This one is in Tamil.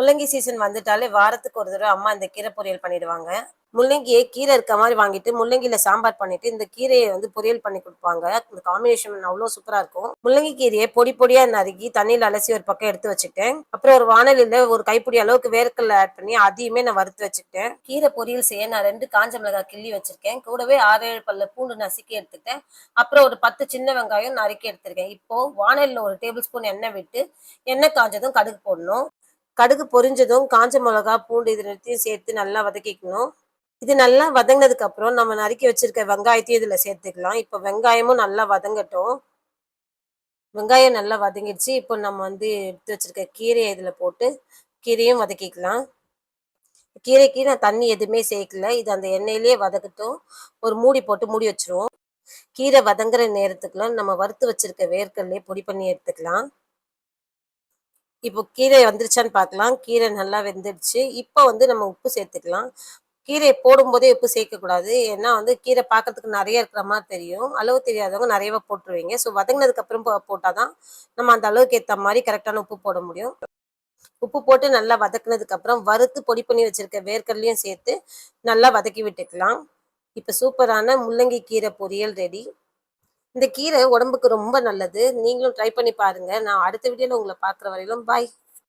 முள்ளங்கி சீசன் வந்துட்டாலே வாரத்துக்கு ஒரு தடவை அம்மா இந்த கீரை பொரியல் பண்ணிடுவாங்க. முள்ளங்கியே கீரை இருக்க மாரி வாங்கிட்டு, முள்ளங்கில சாம்பார் பண்ணிட்டு, இந்த கீரைய பொரியல் பண்ணி குடுப்பாங்க. இந்த காம்பினேஷன் அவ்ளோ சூப்பரா இருக்கும். முள்ளங்கி கீரைய பொடி பொடியா நறுக்கி தண்ணீல அலசி ஒரு பக்கம் எடுத்து வச்சுட்டேன். அப்புறம் ஒரு வாணலில ஒரு கைப்பிடி அளவுக்கு வேர்க்கடல ஆட் பண்ணி அதையுமே நான் வறுத்து வச்சுக்கிட்டேன். கீரை பொரியல் செய்ய நான் 2 காஞ்ச மிளகாய் கிள்ளி வச்சிருக்கேன். கூடவே 6, 7 பல்லு பூண்டு நசுக்கி எடுத்துட்டேன். அப்புறம் ஒரு 10 சின்ன வெங்காயம் நறுக்கி எடுத்திருக்கேன். இப்போ வாணலில 1 டேபிள் ஸ்பூன் எண்ணெய் விட்டு, எண்ணெய் காஞ்சதும் கடுகு போடணும். கடுகு பொரிஞ்சதும் காஞ்ச மிளகா, பூண்டு இது 2த்தையும் சேர்த்து நல்லா வதக்கிக்கணும். இது நல்லா வதங்கினதுக்கு அப்புறம் நம்ம நறுக்கி வச்சிருக்க வெங்காயத்தையும் இதுல சேர்த்துக்கலாம். இப்ப வெங்காயமும் நல்லா வதங்கட்டும். வெங்காயம் நல்லா வதங்கிடுச்சு. இப்போ நம்ம எடுத்து வச்சிருக்க கீரைய இதுல போட்டு கீரையும் வதக்கிக்கலாம். கீரைக்கு நான் தண்ணி எதுவுமே சேர்க்கல. இது அந்த எண்ணெயிலேயே வதக்கட்டும். ஒரு மூடி போட்டு மூடி வச்சுருவோம். கீரை வதங்குற நேரத்துக்குள்ள நம்ம வறுத்து வச்சிருக்க வேர்க்கடலைய பொடி பண்ணி எடுத்துக்கலாம். இப்போ கீரை வந்துருச்சான்னு பார்க்கலாம். கீரை நல்லா வெந்துடுச்சு. இப்போ நம்ம உப்பு சேர்த்துக்கலாம். கீரைய போடும்போதே உப்பு சேர்க்கக்கூடாது. ஏன்னா கீரை பார்க்கறதுக்கு நெறைய இருக்கிற மாரி தெரியும். அளவு தெரியாதவங்க நெறையவா போட்டுருவீங்க. ஸோ வதங்குனதுக்கு அப்புறம் போட்டா தான் நம்ம அந்த அளவுக்கு ஏத்த மாரி கரெக்ட்டான உப்பு போட முடியும். உப்பு போட்டு நல்லா வதக்குனதுக்கு அப்புறம் வறுத்து பொடி பண்ணி வச்சிருக்க வேர்க்கடலையும் சேர்த்து நல்லா வதக்கி விட்டுக்கலாம். இப்ப சூப்பரான முள்ளங்கி கீரை பொரியல் ரெடி. இந்த கீரை உடம்புக்கு ரொம்ப நல்லது. நீங்களும் ட்ரை பண்ணி பாருங்க. நான் அடுத்த வீடியோல உங்கள பார்க்குற வரையிலும் பாய்.